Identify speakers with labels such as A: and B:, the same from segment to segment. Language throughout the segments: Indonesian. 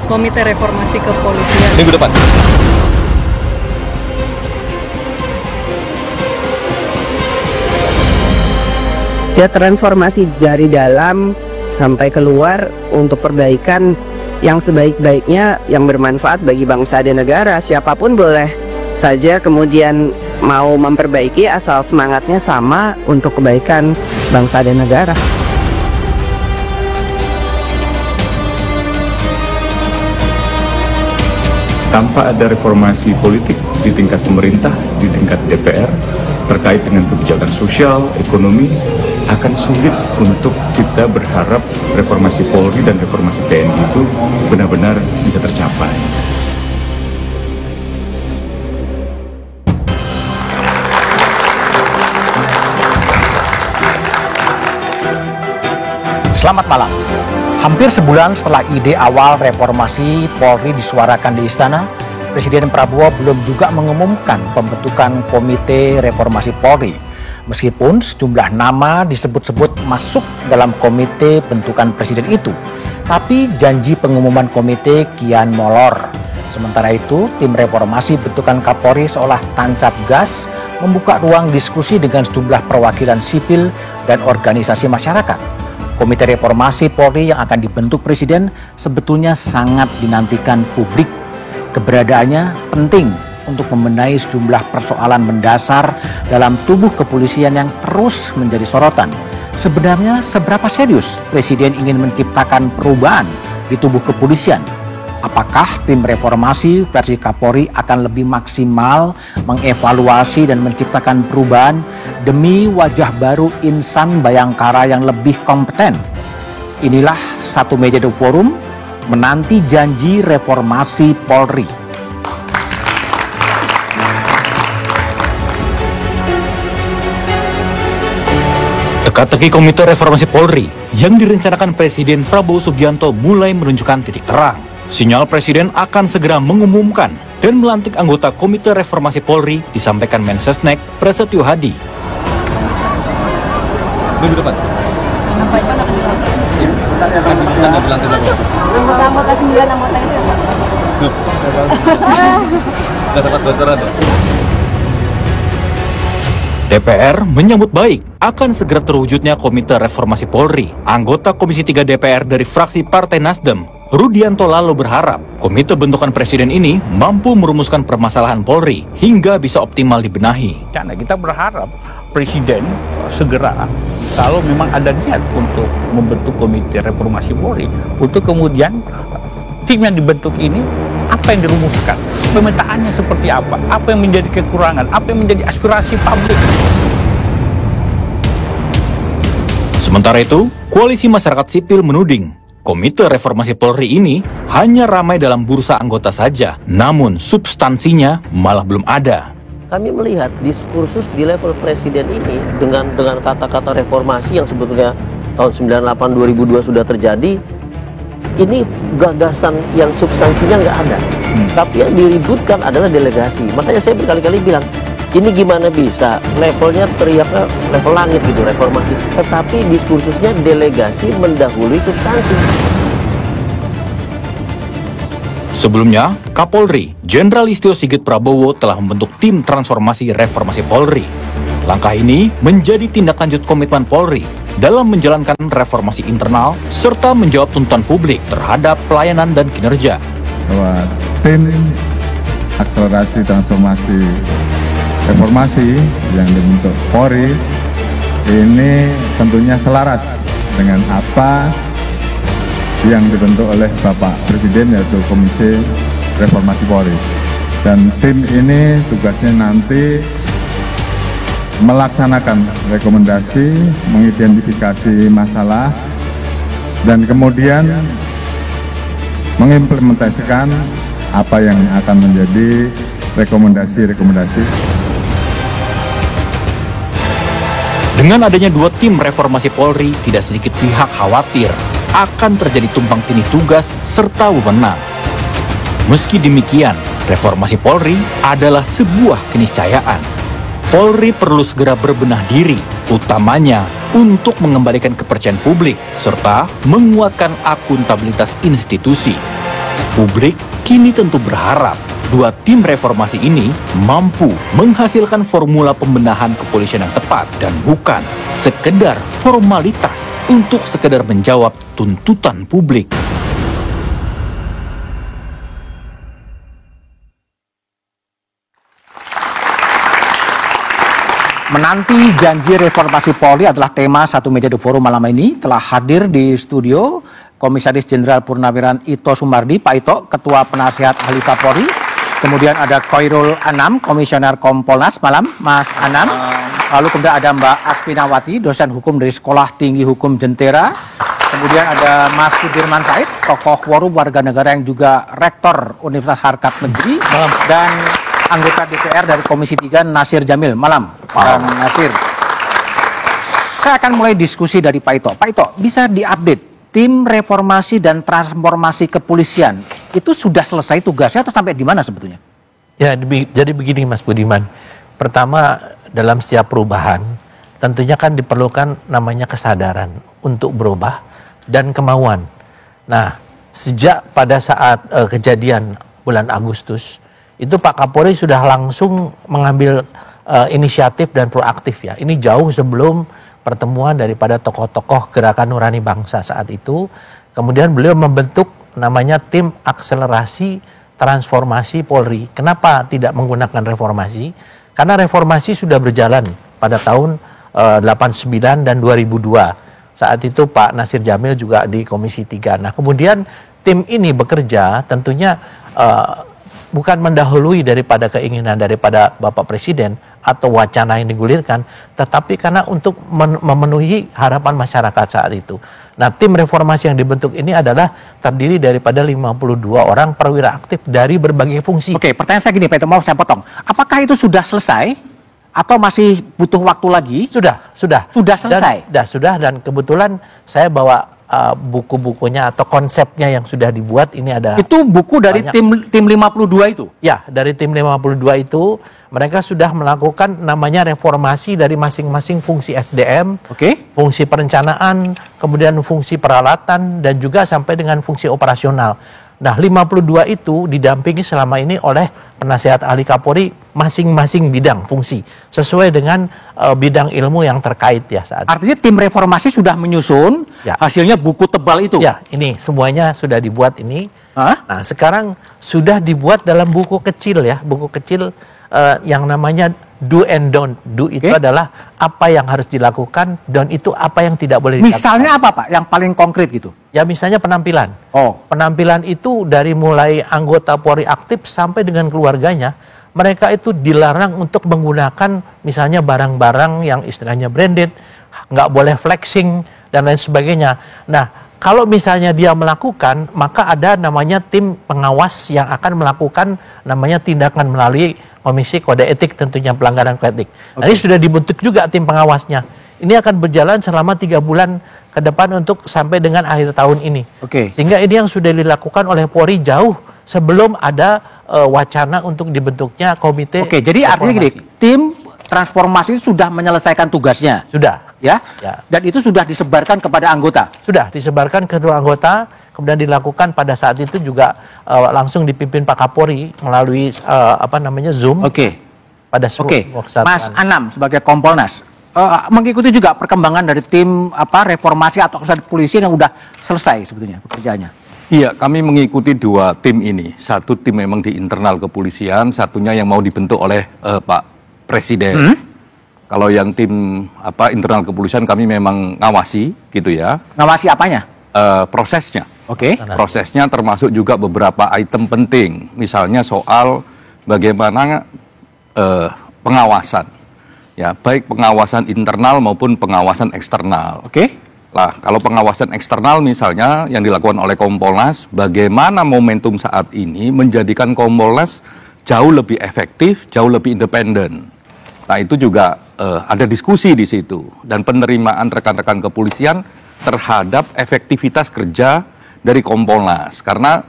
A: Komite Reformasi Kepolisian.
B: Minggu depan.
C: Ya, transformasi dari dalam sampai keluar untuk perbaikan yang sebaik-baiknya, yang bermanfaat bagi bangsa dan negara. Siapapun boleh saja kemudian mau memperbaiki asal semangatnya sama untuk kebaikan bangsa dan negara.
D: Tanpa ada reformasi politik di tingkat pemerintah, di tingkat DPR, terkait dengan kebijakan sosial, ekonomi, akan sulit untuk kita berharap reformasi Polri dan reformasi TNI itu benar-benar bisa tercapai.
E: Selamat malam. Hampir sebulan setelah ide awal reformasi Polri disuarakan di Istana, Presiden Prabowo belum juga mengumumkan pembentukan Komite Reformasi Polri. Meskipun sejumlah nama disebut-sebut masuk dalam komite bentukan Presiden itu, tapi janji pengumuman komite kian molor. Sementara itu, tim reformasi bentukan Kapolri seolah tancap gas membuka ruang diskusi dengan sejumlah perwakilan sipil dan organisasi masyarakat. Komite Reformasi Polri yang akan dibentuk Presiden sebetulnya sangat dinantikan publik. Keberadaannya penting untuk membenahi sejumlah persoalan mendasar dalam tubuh kepolisian yang terus menjadi sorotan. Sebenarnya seberapa serius Presiden ingin menciptakan perubahan di tubuh kepolisian? Apakah tim reformasi versi Kapolri akan lebih maksimal mengevaluasi dan menciptakan perubahan demi wajah baru insan Bayangkara yang lebih kompeten? Inilah Satu Meja The Forum menanti janji reformasi Polri.
B: Teka-teki Komite Reformasi Polri yang direncanakan Presiden Prabowo Subianto mulai menunjukkan titik terang. Sinyal Presiden akan segera mengumumkan dan melantik anggota Komite Reformasi Polri disampaikan Mensesnek Prasetyo Hadi.
F: Minggu depan.
A: Anggota 9 anggota itu.
F: Nggak dapat bocoran ya?
B: DPR menyambut baik akan segera terwujudnya Komite Reformasi Polri. Anggota Komisi 3 DPR dari fraksi Partai Nasdem, Rudianto Lalo berharap komite bentukan Presiden ini mampu merumuskan permasalahan Polri hingga bisa optimal dibenahi.
G: Karena kita berharap Presiden segera, kalau memang ada niat untuk membentuk Komite Reformasi Polri, untuk kemudian tim yang dibentuk ini apa yang dirumuskan, pemetaannya seperti apa yang menjadi kekurangan, apa yang menjadi aspirasi publik.
B: Sementara itu, Koalisi Masyarakat Sipil menuding Komite Reformasi Polri ini hanya ramai dalam bursa anggota saja, namun substansinya malah belum ada.
H: Kami melihat diskursus di level presiden ini dengan kata-kata reformasi yang sebetulnya tahun 98-2002 sudah terjadi, ini gagasan yang substansinya nggak ada. Tapi yang diributkan adalah delegasi. Makanya saya berkali-kali bilang, ini gimana bisa levelnya teriaknya level langit gitu reformasi, tetapi diskursusnya delegasi mendahului substansi.
B: Sebelumnya, Kapolri Jenderal Listio Sigit Prabowo telah membentuk tim transformasi reformasi Polri. Langkah ini menjadi tindak lanjut komitmen Polri dalam menjalankan reformasi internal serta menjawab tuntutan publik terhadap pelayanan dan kinerja.
I: Bahwa tim akselerasi transformasi reformasi yang dibentuk Polri ini tentunya selaras dengan apa yang dibentuk oleh Bapak Presiden, yaitu Komisi Reformasi Polri. Dan tim ini tugasnya nanti melaksanakan rekomendasi, mengidentifikasi masalah, dan kemudian mengimplementasikan apa yang akan menjadi rekomendasi-rekomendasi.
B: Dengan adanya dua tim reformasi Polri, tidak sedikit pihak khawatir akan terjadi tumpang tindih tugas serta wewenang. Meski demikian, reformasi Polri adalah sebuah keniscayaan. Polri perlu segera berbenah diri, utamanya untuk mengembalikan kepercayaan publik serta menguatkan akuntabilitas institusi. Publik kini tentu berharap dua tim reformasi ini mampu menghasilkan formula pembenahan kepolisian yang tepat dan bukan sekedar formalitas untuk sekedar menjawab tuntutan publik.
E: Menanti janji reformasi Polri adalah tema Satu Meja The Forum malam ini. Telah hadir di studio Komisaris Jenderal Purnawiran Ito Sumardi, Pak Ito, Ketua Penasihat Ahli Kapolri. Kemudian ada Khairul Anam, Komisioner Kompolnas, malam Mas Anam. Lalu kemudian ada Mbak Aspinawati, dosen hukum dari Sekolah Tinggi Hukum Jentera. Kemudian ada Mas Sudirman Said, tokoh Forum Warga Negara yang juga Rektor Universitas Harkat Negeri. Dan anggota DPR dari Komisi 3 Nasir Jamil. Malam, Pak Nasir. Saya akan mulai diskusi dari Pak Ito. Pak Ito, bisa diupdate tim reformasi dan transformasi kepolisian itu sudah selesai tugasnya atau sampai di mana sebetulnya?
J: Ya, jadi begini Mas Budiman. Pertama, dalam setiap perubahan tentunya kan diperlukan namanya kesadaran untuk berubah dan kemauan. Nah, sejak pada saat kejadian bulan Agustus itu Pak Kapolri sudah langsung mengambil inisiatif dan proaktif ya. Ini jauh sebelum pertemuan daripada tokoh-tokoh Gerakan Nurani Bangsa saat itu. Kemudian beliau membentuk namanya tim akselerasi transformasi Polri. Kenapa tidak menggunakan reformasi? Karena reformasi sudah berjalan pada tahun 89 dan 2002. Saat itu Pak Nasir Jamil juga di Komisi 3. Nah, kemudian tim ini bekerja tentunya bukan mendahului daripada keinginan daripada Bapak Presiden atau wacana yang digulirkan, tetapi karena untuk memenuhi harapan masyarakat saat itu. Nah, tim reformasi yang dibentuk ini adalah terdiri daripada 52 orang perwira aktif dari berbagai fungsi.
E: Oke, pertanyaan saya gini, Pak Ito, mau saya potong. Apakah itu sudah selesai atau masih butuh waktu lagi?
J: Sudah.
E: Sudah selesai?
J: Sudah, dan kebetulan saya bawa buku-bukunya atau konsepnya yang sudah dibuat. Ini ada.
E: Itu buku dari tim 52 itu?
J: Ya, dari tim 52 itu mereka sudah melakukan namanya reformasi dari masing-masing fungsi SDM, fungsi perencanaan, kemudian fungsi peralatan, dan juga sampai dengan fungsi operasional. Nah, 52 itu didampingi selama ini oleh penasihat ahli Kapolri masing-masing bidang fungsi sesuai dengan bidang ilmu yang terkait ya saat.
E: Artinya tim reformasi sudah menyusun hasilnya buku tebal itu.
J: Ya, ini semuanya sudah dibuat ini. Nah, sekarang sudah dibuat dalam buku kecil ya, buku kecil yang namanya do and don't. Do itu adalah apa yang harus dilakukan, don't itu apa yang tidak boleh dilakukan.
E: Misalnya apa Pak? Yang paling konkret gitu?
J: Ya, misalnya penampilan. Penampilan itu dari mulai anggota Polri aktif sampai dengan keluarganya, mereka itu dilarang untuk menggunakan misalnya barang-barang yang istilahnya branded, nggak boleh flexing dan lain sebagainya. Nah, kalau misalnya dia melakukan, maka ada namanya tim pengawas yang akan melakukan namanya tindakan melalui Komisi Kode Etik, tentunya pelanggaran kode etik. Nah, ini sudah dibentuk juga tim pengawasnya. Ini akan berjalan selama 3 bulan ke depan untuk sampai dengan akhir tahun ini. Sehingga ini yang sudah dilakukan oleh Polri jauh sebelum ada wacana untuk dibentuknya komite.
E: Jadi artinya gini, tim transformasi sudah menyelesaikan tugasnya.
J: Sudah.
E: Ya? Dan itu sudah disebarkan kepada anggota.
J: Sudah disebarkan ke seluruh anggota, kemudian dilakukan pada saat itu juga langsung dipimpin Pak Kapolri melalui Zoom. Pada
E: Mas Anam sebagai Kompolnas mengikuti juga perkembangan dari tim reformasi atau polisi yang sudah selesai sebetulnya pekerjaannya.
K: Iya, kami mengikuti 2 tim ini. Satu tim memang di internal kepolisian, satunya yang mau dibentuk oleh Pak Presiden. Kalau yang tim internal kepolisian kami memang ngawasi gitu ya.
E: Ngawasi apanya?
K: Prosesnya.
E: Prosesnya
K: termasuk juga beberapa item penting. Misalnya soal bagaimana pengawasan. Ya, baik pengawasan internal maupun pengawasan eksternal. Lah, kalau pengawasan eksternal misalnya yang dilakukan oleh Kompolnas, bagaimana momentum saat ini menjadikan Kompolnas jauh lebih efektif, jauh lebih independen. Nah, itu juga ada diskusi di situ dan penerimaan rekan-rekan kepolisian terhadap efektivitas kerja dari Kompolnas, karena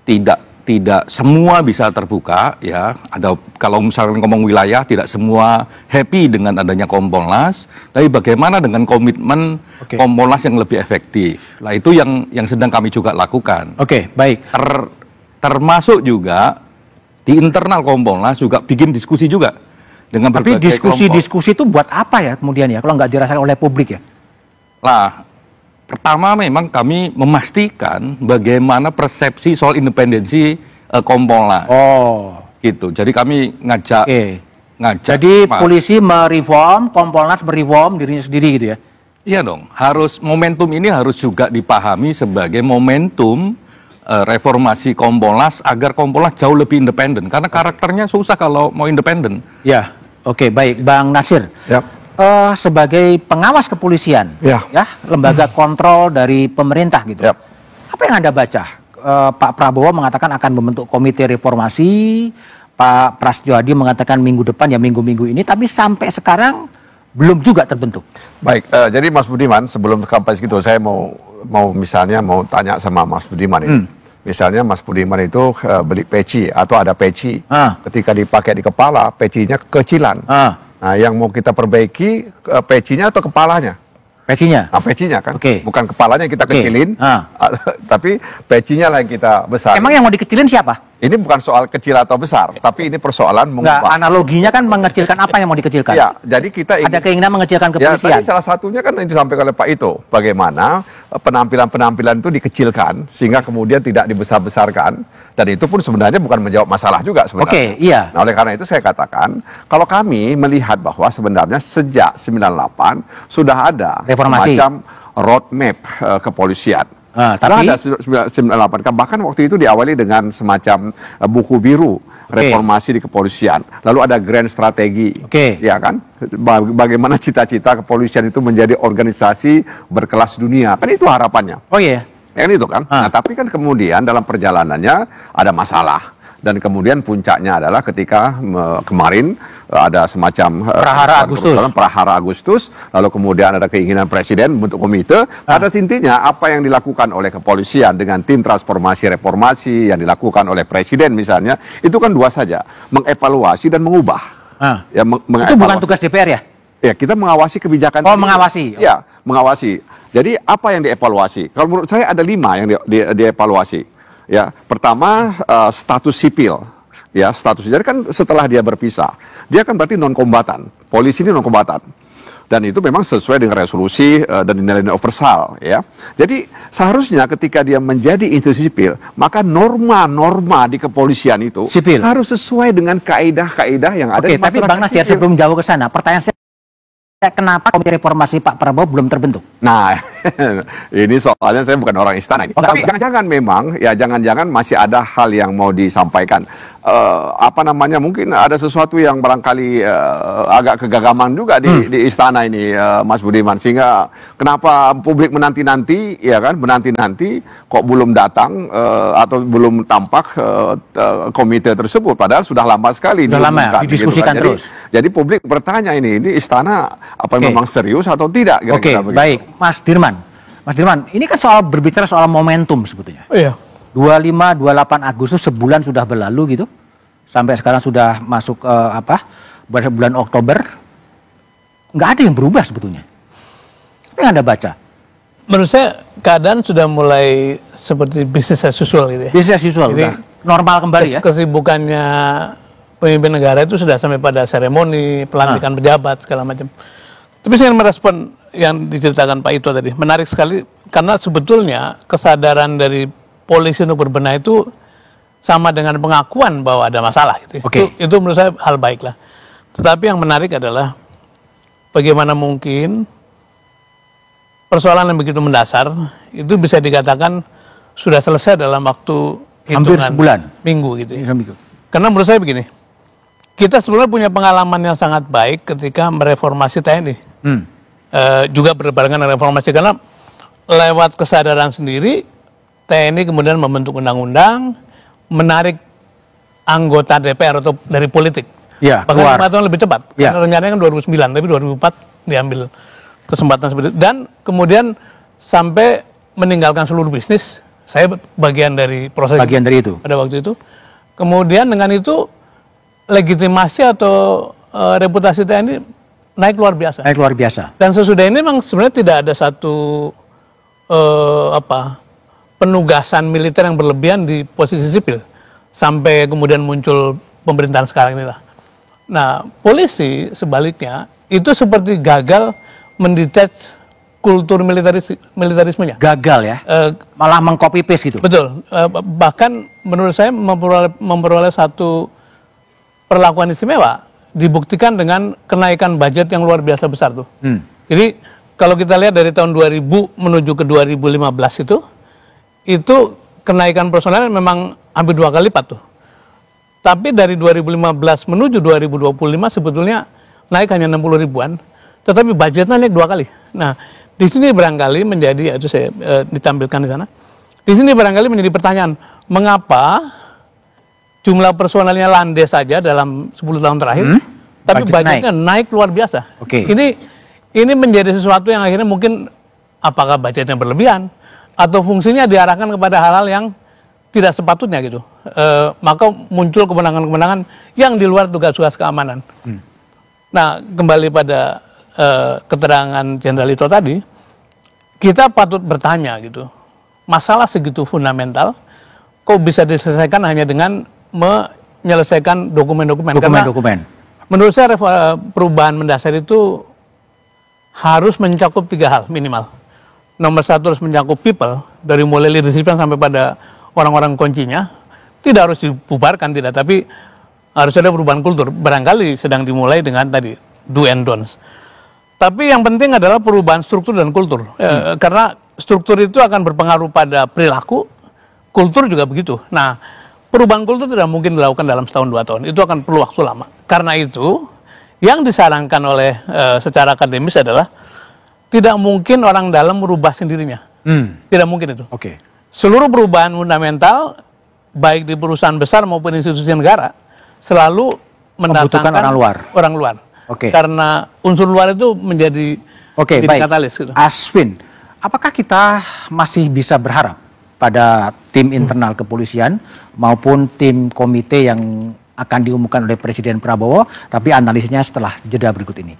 K: tidak semua bisa terbuka ya. Ada, kalau misalnya ngomong wilayah, tidak semua happy dengan adanya Kompolnas, tapi bagaimana dengan komitmen Kompolnas yang lebih efektif. Nah, itu yang sedang kami juga lakukan.
E: Baik.
K: termasuk juga di internal Kompolnas juga bikin diskusi juga dengan
E: Tapi
K: berbagai
E: diskusi-diskusi itu buat apa ya kemudian ya, kalau nggak dirasakan oleh publik ya?
K: Lah, pertama memang kami memastikan bagaimana persepsi soal independensi Kompolnas.
E: Oh,
K: gitu. Jadi kami ngajak.
E: Jadi polisi mereform, Kompolnas mereform dirinya sendiri gitu ya?
K: Iya dong. Harus momentum ini harus juga dipahami sebagai momentum reformasi Kompolnas agar Kompolnas jauh lebih independen. Karena karakternya susah kalau mau independen.
E: Ya, oke, baik, Bang Nasir. Sebagai pengawas kepolisian, ya, lembaga kontrol dari pemerintah gitu. Apa yang Anda baca? Pak Prabowo mengatakan akan membentuk komite reformasi, Pak Prasetyo Adi mengatakan minggu depan ya minggu-minggu ini, tapi sampai sekarang belum juga terbentuk.
L: Baik, jadi Mas Budiman sebelum sampai segitu saya mau misalnya mau tanya sama Mas Budiman ini. Misalnya Mas Budiman itu beli peci atau ada peci, ketika dipakai di kepala pecinya kekecilan. Nah, yang mau kita perbaiki pecinya atau kepalanya?
E: Pecinya?
L: Nah, pecinya kan, bukan kepalanya kita kecilin, tapi pecinya lah yang kita besar.
E: Emang yang mau dikecilin siapa?
L: Ini bukan soal kecil atau besar, tapi ini persoalan mengubah.
E: Analoginya kan mengecilkan apa yang mau dikecilkan?
L: Ya, jadi kita ingin,
E: ada keinginan mengecilkan kepolisian.
L: Ya, tadi salah satunya kan yang disampaikan oleh Pak Ito, bagaimana penampilan-penampilan itu dikecilkan sehingga kemudian tidak dibesar-besarkan, dan itu pun sebenarnya bukan menjawab masalah juga sebenarnya.
E: Iya.
L: Nah, oleh karena itu saya katakan, kalau kami melihat bahwa sebenarnya sejak 98 sudah ada
E: reformasi,
L: semacam roadmap kepolisian.
E: Tapi
L: ada 98, bahkan waktu itu diawali dengan semacam buku biru reformasi di kepolisian. Lalu ada grand strategi, ya kan? Bagaimana cita-cita kepolisian itu menjadi organisasi berkelas dunia, kan itu harapannya.
E: Oh iya.
L: Kan itu kan. Nah, tapi kan kemudian dalam perjalanannya ada masalah. Dan kemudian puncaknya adalah ketika kemarin ada semacam Prahara Agustus, lalu kemudian ada keinginan Presiden membentuk komite. Pada intinya apa yang dilakukan oleh kepolisian dengan tim transformasi reformasi yang dilakukan oleh Presiden misalnya, itu kan dua saja, mengevaluasi dan mengubah. Ya,
E: itu bukan tugas DPR ya?
L: Ya, kita mengawasi kebijakan.
E: Oh, mengawasi.
L: Ya, mengawasi. Jadi apa yang dievaluasi? Kalau menurut saya ada 5 yang dievaluasi. Ya, pertama status sipil, ya status. Jadi kan setelah dia berpisah, dia kan berarti non kombatan. Polisi ini non kombatan, dan itu memang sesuai dengan resolusi dan nilai-nilai universal. Ya, jadi seharusnya ketika dia menjadi institusi sipil, maka norma-norma di kepolisian itu
E: sipil
L: harus sesuai dengan kaidah-kaidah yang ada.
E: Oke, tapi Bang Nasir sebelum jauh ke sana, pertanyaan saya, kenapa komite reformasi Pak Prabowo belum terbentuk?
L: Nah, ini soalnya saya bukan orang istana. Tapi jangan-jangan memang, ya jangan-jangan masih ada hal yang mau disampaikan. Mungkin ada sesuatu yang barangkali agak kegagaman juga di istana ini, Mas Budiman. Sehingga kenapa publik menanti-nanti, ya kan, menanti-nanti kok belum datang atau belum tampak komite tersebut. Padahal sudah lama sekali.
E: Sudah lama, didiskusikan
L: gitu kan.
E: terus.
L: Jadi publik bertanya ini istana apa memang serius atau tidak?
E: Oke, baik. Mas Dirman, ini kan berbicara soal momentum sebetulnya.
M: Oh iya.
E: 25-28 Agustus sebulan sudah berlalu gitu. Sampai sekarang sudah masuk bulan Oktober. Nggak ada yang berubah sebetulnya. Apa yang Anda baca?
M: Menurut saya keadaan sudah mulai seperti business as usual gitu ya.
E: Business as usual,
M: jadi,
E: normal kembali ya.
M: Kesibukannya pemimpin negara itu sudah sampai pada seremoni, pelantikan pejabat segala macam. Tapi saya ingin merespon yang diceritakan Pak Ito tadi. Menarik sekali karena sebetulnya kesadaran dari polisi untuk berbenah itu sama dengan pengakuan bahwa ada masalah gitu. Itu menurut saya hal baik lah. Tetapi yang menarik adalah bagaimana mungkin persoalan yang begitu mendasar itu bisa dikatakan sudah selesai dalam waktu
E: hampir sebulan,
M: minggu gitu ya. Karena menurut saya begini, kita sebenarnya punya pengalaman yang sangat baik ketika mereformasi TNI. Juga berbarengan dengan reformasi, karena lewat kesadaran sendiri TNI kemudian membentuk undang-undang, menarik anggota DPR atau dari politik.
E: Ya,
M: bahkan 5 tahun lebih cepat. Ya. Karena rencananya kan 2009, tapi 2004 diambil kesempatan seperti itu. Dan kemudian sampai meninggalkan seluruh bisnis. Saya bagian dari proses
E: dari itu
M: pada waktu itu. Kemudian dengan itu legitimasi atau reputasi TNI naik luar biasa.
E: Naik luar biasa.
M: Dan sesudah ini memang sebenarnya tidak ada satu penugasan militer yang berlebihan di posisi sipil. sampai kemudian muncul pemerintahan sekarang inilah. Nah, polisi sebaliknya itu seperti gagal mendetach kultur militerismenya.
E: Gagal ya? Malah meng-copy paste gitu?
M: Betul. Bahkan menurut saya memperoleh satu perlakuan istimewa dibuktikan dengan kenaikan budget yang luar biasa besar tuh. Jadi kalau kita lihat dari tahun 2000 menuju ke 2015 itu kenaikan personel memang hampir 2 kali lipat tuh. Tapi dari 2015 menuju 2025 sebetulnya naik hanya 60 ribuan, tetapi budgetnya naik 2 kali. Nah, di sini barangkali menjadi, itu saya ditampilkan di sana. Di sini barangkali menjadi pertanyaan, mengapa jumlah personelnya landai saja dalam 10 tahun terakhir, tapi budgetnya naik luar biasa. Ini menjadi sesuatu yang akhirnya mungkin apakah budgetnya berlebihan atau fungsinya diarahkan kepada hal-hal yang tidak sepatutnya gitu. Maka muncul kemenangan-kemenangan yang di luar tugas-tugas keamanan. Nah, kembali pada keterangan Jenderal Ito tadi, kita patut bertanya gitu, masalah segitu fundamental kok bisa diselesaikan hanya dengan menyelesaikan dokumen-dokumen. Karena menurut saya perubahan mendasar itu harus mencakup 3 hal minimal. Nomor 1 harus mencakup people, dari mulai leadership sampai pada orang-orang kuncinya. Tidak harus dibubarkan, tidak, tapi harus ada perubahan kultur. Barangkali sedang dimulai dengan tadi do and don'ts. Tapi yang penting adalah perubahan struktur dan kultur. Karena struktur itu akan berpengaruh pada perilaku, kultur juga begitu. Nah, perubahan kultur tidak mungkin dilakukan dalam setahun 2 tahun. Itu akan perlu waktu lama. Karena itu, yang disarankan oleh secara akademis adalah tidak mungkin orang dalam merubah sendirinya. Tidak mungkin itu. Seluruh perubahan fundamental, baik di perusahaan besar maupun institusi negara, selalu mendatangkan orang luar. Karena unsur luar itu menjadi katalis. Gitu.
E: Aswin, apakah kita masih bisa berharap pada tim internal kepolisian maupun tim komite yang akan diumumkan oleh Presiden Prabowo? Tapi analisisnya setelah jeda berikut ini.